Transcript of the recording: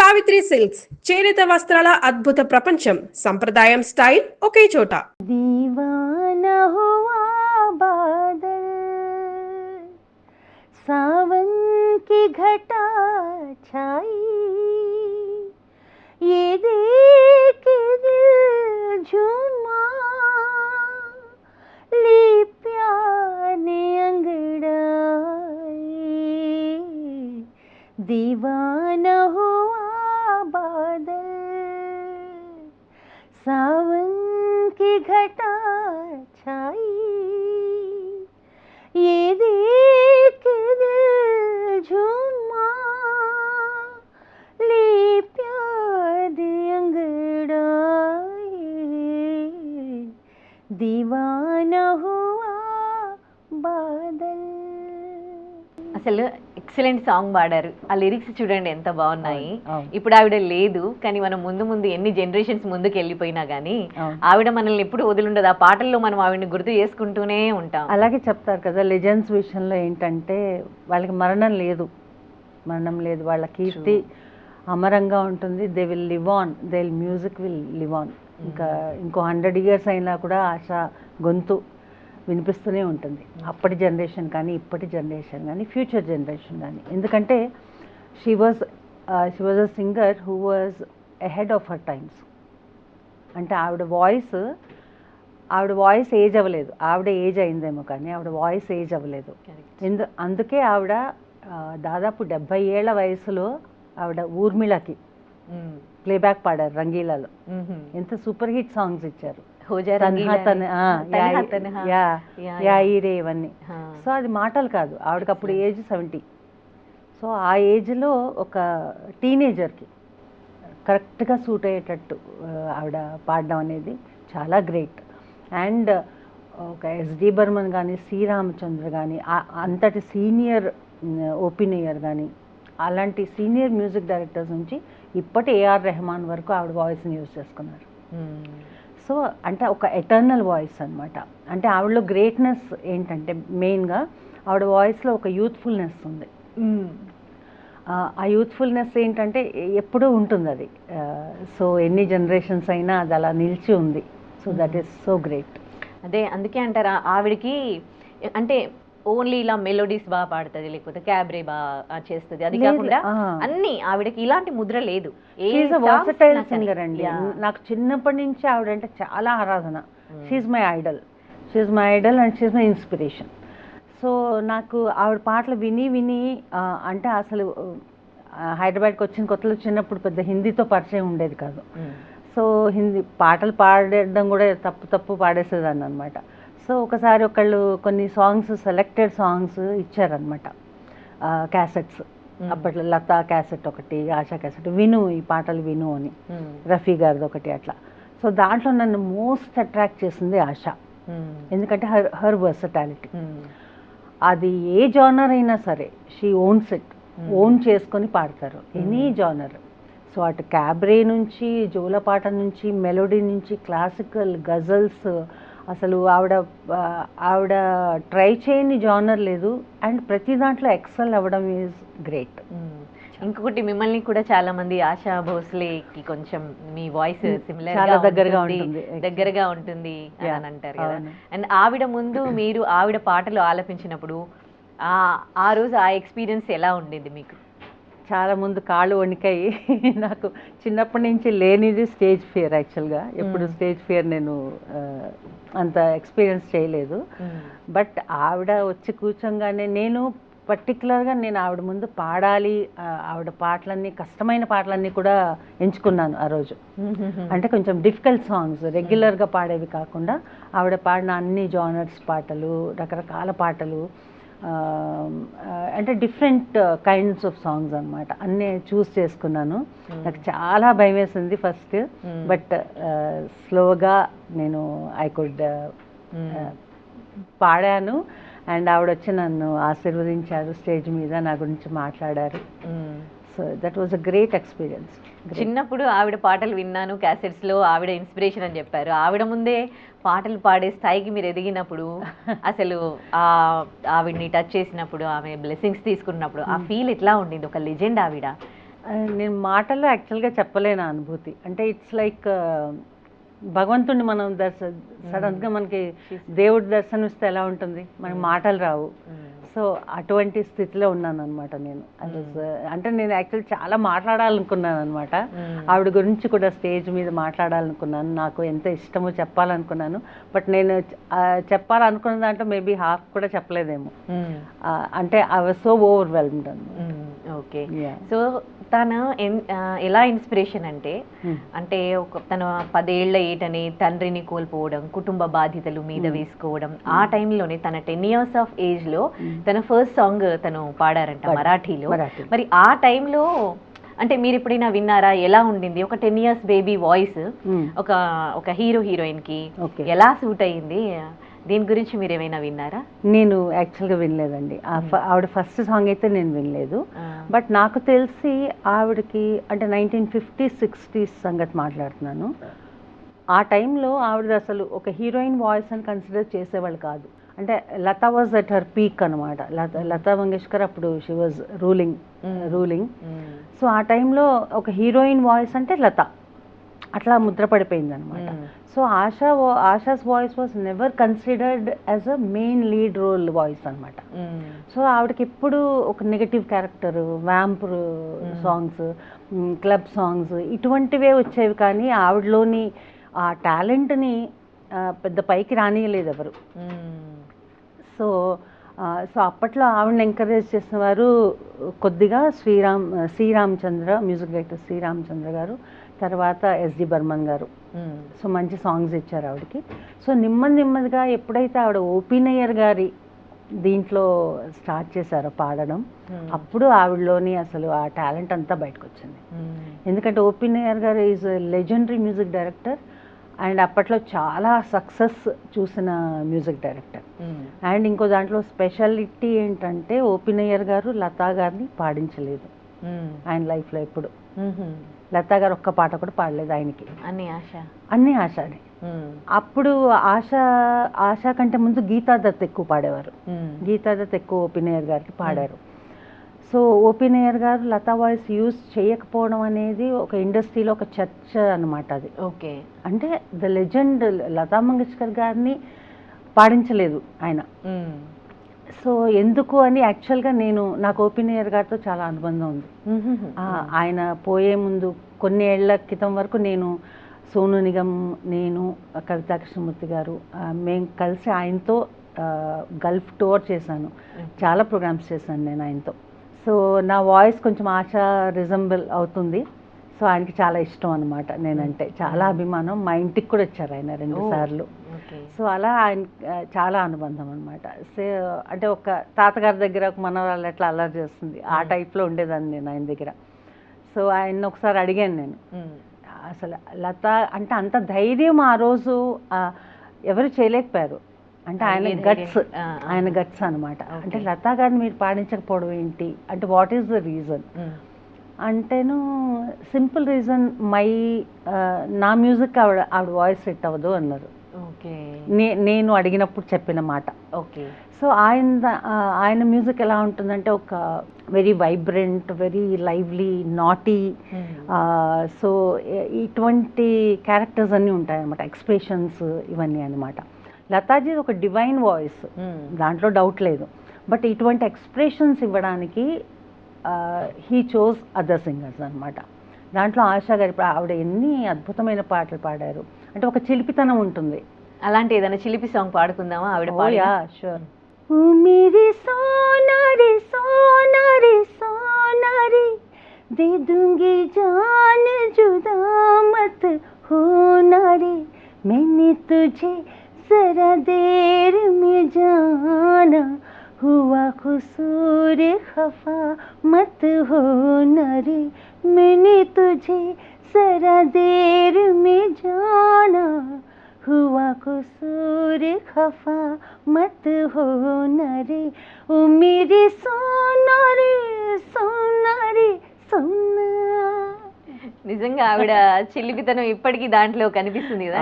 Savitri silks చేనేత వస్త్రాల అద్భుత ప్రపంచం. సంప్రదాయం స్టైల్ ఒకే చోట. दीवाना हुआ बादल सावन की घटा छाई ये देख के दिल झूमा ली प्यार ने अंगड़ाई दीवाना हुआ बादल सावन की घटा छाई ये देख के दिल झूमा ले प्यार दे अंगड़ाई दीवाना हुआ बादल. అసలు ఎక్సలెంట్ సాంగ్ పాడారు. ఆ లిరిక్స్ చూడండి ఎంత బాగున్నాయి. ఇప్పుడు ఆవిడ లేదు, కానీ మనం ముందు ముందు ఎన్ని జనరేషన్స్ ముందుకు వెళ్ళిపోయినా కానీ ఆవిడ మనల్ని ఎప్పుడు వదిలిండదు. ఆ పాటల్లో మనం ఆవిడని గుర్తు చేసుకుంటూనే ఉంటాం. అలాగే చెప్తారు కదా, లెజెండ్స్ విషయంలో ఏంటంటే వాళ్ళకి మరణం లేదు, వాళ్ళ కీర్తి అమరంగా ఉంటుంది. They will live on, they music will live on. ఇంకో 100 years అయినా కూడా ఆశ గొంతు వినిపిస్తూనే ఉంటుంది. అప్పటి జనరేషన్ కానీ, ఇప్పటి జనరేషన్ కానీ, ఫ్యూచర్ జనరేషన్ కానీ. ఎందుకంటే she was a singer who was ahead of her times. అంటే ఆవిడ వాయిస్ ఏజ్ అవ్వలేదు. ఆవిడ ఏజ్ అయిందేమో కానీ ఆవిడ వాయిస్ ఏజ్ అవ్వలేదు. అందుకే ఆవిడ దాదాపు 70 ఏళ్ల వయసులో ఆవిడ ఊర్మిళకి ప్లేబ్యాక్ పాడారు రంగీలాలో. ఎంత సూపర్ హిట్ సాంగ్స్ ఇచ్చారు. ఇవన్నీ. సో అది మాటలు కాదు, ఆవిడకి అప్పుడు ఏజ్ 70. సో ఆ ఏజ్లో ఒక టీనేజర్కి కరెక్ట్గా సూట్ అయ్యేటట్టు ఆవిడ పాడడం అనేది చాలా గ్రేట్. అండ్ ఒక ఎస్డి బర్మన్ కానీ, సి రామచంద్ర కానీ, అంతటి సీనియర్ ఓపెనయర్ కానీ, అలాంటి సీనియర్ మ్యూజిక్ డైరెక్టర్స్ నుంచి ఇప్పటి ఏఆర్ రెహమాన్ వరకు ఆవిడ వాయిస్ని యూజ్ చేసుకున్నారు. సో అంటే ఒక ఎటర్నల్ వాయిస్ అనమాట. అంటే ఆవిడలో గ్రేట్నెస్ ఏంటంటే మెయిన్గా ఆవిడ వాయిస్లో ఒక యూత్ఫుల్నెస్ ఉంది. ఆ యూత్ఫుల్నెస్ ఏంటంటే ఎప్పుడూ ఉంటుంది అది. సో ఎన్ని జనరేషన్స్ అయినా అది అలా నిలిచి ఉంది. So that is so great. అదే అందుకే అంటారా ఆవిడకి అంటే ఓన్లీ ఇలా మెలోడీస్ బాగా పాడుతుంది, లేకపోతే క్యాబ్రే బాగా చేస్తుంది, అది కాకుండా అన్ని ఆవిడకి ఇలాంటి ముద్ర లేదు. వర్సటైల్ సింగర్ అండి. నాకు చిన్నప్పటి నుంచి ఆవిడ అంటే చాలా ఆరాధన. She's my idol and she's my inspiration. So నాకు ఆవిడ పాటలు విని అంటే అసలు హైదరాబాద్కి వచ్చిన కొత్తలో చిన్నప్పుడు పెద్ద హిందీతో పరిచయం ఉండేది కాదు. సో హిందీ పాటలు పాడడం కూడా తప్పు పాడేసేదాన్ని అనమాట. సో ఒకసారి ఒకళ్ళు కొన్ని సాంగ్స్, సెలెక్టెడ్ సాంగ్స్ ఇచ్చారనమాట, క్యాసెట్స్. అప్పట్లో లతా క్యాసెట్ ఒకటి, ఆశా క్యాసెట్, విను ఈ పాటలు విను అని, రఫీ గారిది ఒకటి అట్లా. సో దాంట్లో నన్ను మోస్ట్ అట్రాక్ట్ చేసింది ఆశ. ఎందుకంటే హర్ వర్సటాలిటీ. అది ఏ జానర్ అయినా సరే షీ ఓన్స్ ఇట్, ఓన్ చేసుకొని పాడతారు ఎనీ జానర్. సో అటు క్యాబ్రే నుంచి, జోలపాట నుంచి, మెలోడీ నుంచి, క్లాసికల్, గజల్స్, అసలు ఆవిడ ట్రై చేయని జానర్ లేదు. అండ్ ప్రతి దాంట్లో ఎక్సెల్ అవ్వడం ఈజ్ గ్రేట్. ఇంకొకటి, మిమ్మల్ని కూడా చాలా మంది ఆశా భోస్లేకి కొంచెం మీ వాయిస్ సిమిలర్ చాలా దగ్గరగా ఉంటుంది అని అంటారు కదా. అండ్ ఆవిడ ముందు మీరు ఆవిడ పాటలు ఆలపించినప్పుడు ఆ రోజు ఆ ఎక్స్పీరియన్స్ ఎలా ఉండింది మీకు? చాలా ముందు కాళ్ళు వణికాయి. నాకు చిన్నప్పటి నుంచి లేనిది స్టేజ్ ఫియర్. యాక్చువల్గా ఎప్పుడు స్టేజ్ ఫియర్ నేను అంత ఎక్స్పీరియన్స్ చేయలేదు. బట్ ఆవిడ వచ్చి కూర్చోగానే నేను పర్టికులర్గా ఆవిడ ముందు పాడాలి. ఆవిడ పాటలన్నీ, కష్టమైన పాటలన్నీ కూడా ఎంచుకున్నాను ఆ రోజు. అంటే కొంచెం డిఫికల్ట్ సాంగ్స్, రెగ్యులర్గా పాడేవి కాకుండా ఆవిడ పాడిన అన్ని జానర్స్ పాటలు, రకరకాల పాటలు, అంటే డిఫరెంట్ కైండ్స్ ఆఫ్ సాంగ్స్ అనమాట. అన్నీ చూస్ చేసుకున్నాను. నాకు చాలా భయం వేసింది ఫస్ట్, బట్ స్లోగా నేను ఐ కుడ్ పాడాను. అండ్ ఆవిడ వచ్చి నన్ను ఆశీర్వదించారు, స్టేజ్ మీద నా గురించి మాట్లాడారు. So that was a great experience. చిన్నప్పుడు ఆవిడ పాటలు విన్నాను క్యాసెట్స్లో, ఆవిడ ఇన్స్పిరేషన్ అని చెప్పారు. ఆవిడ ముందే పాటలు పాడే స్థాయికి మీరు ఎదిగినప్పుడు అసలు ఆవిడ్ని టచ్ చేసినప్పుడు, ఆమె బ్లెస్సింగ్స్ తీసుకున్నప్పుడు ఆ ఫీల్ ఎట్లా ఉండింది? ఒక లెజెండ్ ఆవిడ. నేను మాటల్లో యాక్చువల్గా చెప్పలేను ఆ అనుభూతి. అంటే ఇట్స్ లైక్ భగవంతుడిని మనం సడన్గా మనకి దేవుడి దర్శనం ఇస్తే ఎలా ఉంటుంది, మనకి మాటలు రావు. సో అటువంటి స్థితిలో ఉన్నాను అనమాట నేను. అంటే నేను యాక్చువల్ చాలా మాట్లాడాలనుకున్నాను అనమాట. ఆవిడ గురించి కూడా స్టేజ్ మీద మాట్లాడాలనుకున్నాను, నాకు ఎంత ఇష్టమో చెప్పాలనుకున్నాను. బట్ నేను చెప్పాలనుకున్న దాంట్లో మేబీ హాఫ్ కూడా చెప్పలేదేమో. అంటే I was so overwhelmed. Okay. So తను ఎలా ఇన్స్పిరేషన్ అంటే అంటే తన 10 ఏళ్ల ఏటని తండ్రిని కోల్పోవడం, కుటుంబ బాధ్యతలు మీద వేసుకోవడం, ఆ టైంలోనే తన 10 years ఆఫ్ ఏజ్ లో తన ఫస్ట్ సాంగ్ తను పాడారంట మరాఠీలో. మరి ఆ టైంలో అంటే మీరు ఎప్పుడైనా విన్నారా, ఎలా ఉండింది? ఒక 10 years బేబీ వాయిస్ ఒక హీరో హీరోయిన్ కి ఎలా సూట్ అయ్యింది? దీని గురించి మీరు ఏమైనా విన్నారా? నేను యాక్చువల్గా వినలేదండి. ఆవిడ ఫస్ట్ సాంగ్ అయితే నేను వినలేదు. బట్ నాకు తెలిసి ఆవిడకి అంటే 1950s 60s సంగతి మాట్లాడుతున్నాను. ఆ టైంలో ఆవిడ అసలు ఒక హీరోయిన్ వాయిస్ అని కన్సిడర్ చేసేవాళ్ళు కాదు. అంటే Lata was at her peak అనమాట. లతా మంగేష్కర్ అప్పుడు షీ వాజ్ రూలింగ్. సో ఆ టైంలో ఒక హీరోయిన్ వాయిస్ అంటే లత అట్లా ముద్రపడిపోయింది అనమాట. So Asha's voice was never considered as a main lead role voice అనమాట. సో ఆవిడకి ఎప్పుడు ఒక negative character, vamp songs, club songs ఇటువంటివే వచ్చేవి, కానీ ఆవిడలోని ఆ టాలెంట్ని పెద్ద పైకి రానియలేదు ఎవరు. సో అప్పట్లో ఆవిడని ఎంకరేజ్ చేసిన వారు కొద్దిగా శ్రీరామచంద్ర, మ్యూజిక్ డైరెక్టర్ శ్రీరామచంద్ర గారు, తర్వాత ఎస్డి బర్మన్ గారు. సో మంచి సాంగ్స్ ఇచ్చారు ఆవిడకి. సో నెమ్మదిగా ఎప్పుడైతే ఆవిడ ఓపీ నయ్యర్ గారి దీంట్లో స్టార్ట్ చేశారో పాడడం, అప్పుడు ఆవిడలోని అసలు ఆ టాలెంట్ అంతా బయటకు వచ్చింది. ఎందుకంటే ఓపీ నయ్యర్ గారు is legendary music director and అప్పట్లో చాలా సక్సెస్ చూసిన మ్యూజిక్ డైరెక్టర్. అండ్ ఇంకో దాంట్లో స్పెషాలిటీ ఏంటంటే ఓపీ నయ్యర్ గారు లతా గారిని పాడించలేదు ఆయన లైఫ్లో ఎప్పుడు. లతా గారు ఒక్క పాట కూడా పాడలేదు ఆయనకి, అన్ని ఆశానే. అప్పుడు ఆశా కంటే ముందు గీతా దత్ ఎక్కువ పాడేవారు. గీతా దత్ ఎక్కువ ఓపీ నయ్యర్ గారికి పాడారు. సో ఓపీ నయ్యర్ గారు లతా వాయిస్ యూజ్ చేయకపోవడం అనేది ఒక ఇండస్ట్రీలో ఒక చర్చ అనమాట అది. ఓకే. అంటే ద లెజెండ్ లతా మంగేష్కర్ గారిని పాడించలేదు ఆయన. సో ఎందుకు అని యాక్చువల్గా నాకు ఓపీ నయ్యర్ గారితో చాలా అనుబంధం ఉంది. ఆయన పోయే ముందు కొన్ని ఏళ్ల క్రితం వరకు నేను, సోను నిగమ్, నేను, కవితా కృష్ణమూర్తి గారు మేము కలిసి ఆయనతో గల్ఫ్ టూర్ చేశాను. చాలా ప్రోగ్రామ్స్ చేశాను నేను ఆయనతో. సో నా వాయిస్ కొంచెం ఆశా రిజంబుల్ అవుతుంది. సో ఆయనకి చాలా ఇష్టం అనమాట, నేనంటే చాలా అభిమానం. మా ఇంటికి కూడా వచ్చారు ఆయన 2 సార్లు. సో అలా ఆయన చాలా అనుబంధం అనమాట. సో అంటే ఒక తాతగారి దగ్గర ఒక మనవరాలు ఎట్లా అల్లరి చేస్తుంది, ఆ టైప్లో ఉండేదాన్ని నేను ఆయన దగ్గర. సో ఆయన ఒకసారి అడిగాను నేను, అసలు లత అంటే అంత ధైర్యం ఆ రోజు ఎవరు చేయలేకపోయారు. అంటే ఆయన గట్స్ అనమాట. అంటే లతా గారిని మీరు పాడించకపోవడం ఏంటి అంటే, వాట్ ఈస్ ద రీజన్ అంటేను, సింపుల్ రీజన్, నా మ్యూజిక్ ఆవిడ వాయిస్ సెట్ అవ్వదు అన్నారు. నేను అడిగినప్పుడు చెప్పిన మాట. ఓకే. సో ఆయన మ్యూజిక్ ఎలా ఉంటుందంటే ఒక very vibrant, very lively, naughty, so ఇటువంటి క్యారెక్టర్స్ అన్నీ ఉంటాయి అన్నమాట, ఎక్స్ప్రెషన్స్ ఇవన్నీ అనమాట. లతాజీ ఒక డివైన్ వాయిస్, దాంట్లో డౌట్ లేదు. బట్ ఇటువంటి ఎక్స్ప్రెషన్స్ ఇవ్వడానికి హీ చోజ్ అదర్ సింగర్స్ అనమాట. దాంట్లో ఆశా గారి ఆవిడ ఎన్ని అద్భుతమైన పాటలు పాడారు. అంటే ఒక చిలిపితనం ఉంటుంది. అలాంటి ఏదైనా చిలిపి సాంగ్ పాడుకుందామా ఆవిడ? షూర్. मेरी सोना रे सोना रे सोना रे, दे दूंगी जान जुदा मत होना रे, मैंने तुझे जरा देर में जाना, हुआ कसूर खफा मत होना रे, मैंने तुझे जरा देर में जाना, हुआ कसूर खफा मत होना रे, ओ मेरे सोना रे सोना रे सोना. నిజంగా ఆవిడ చిలిపితనం ఇప్పటికీ దాంట్లో కనిపిస్తుంది కదా.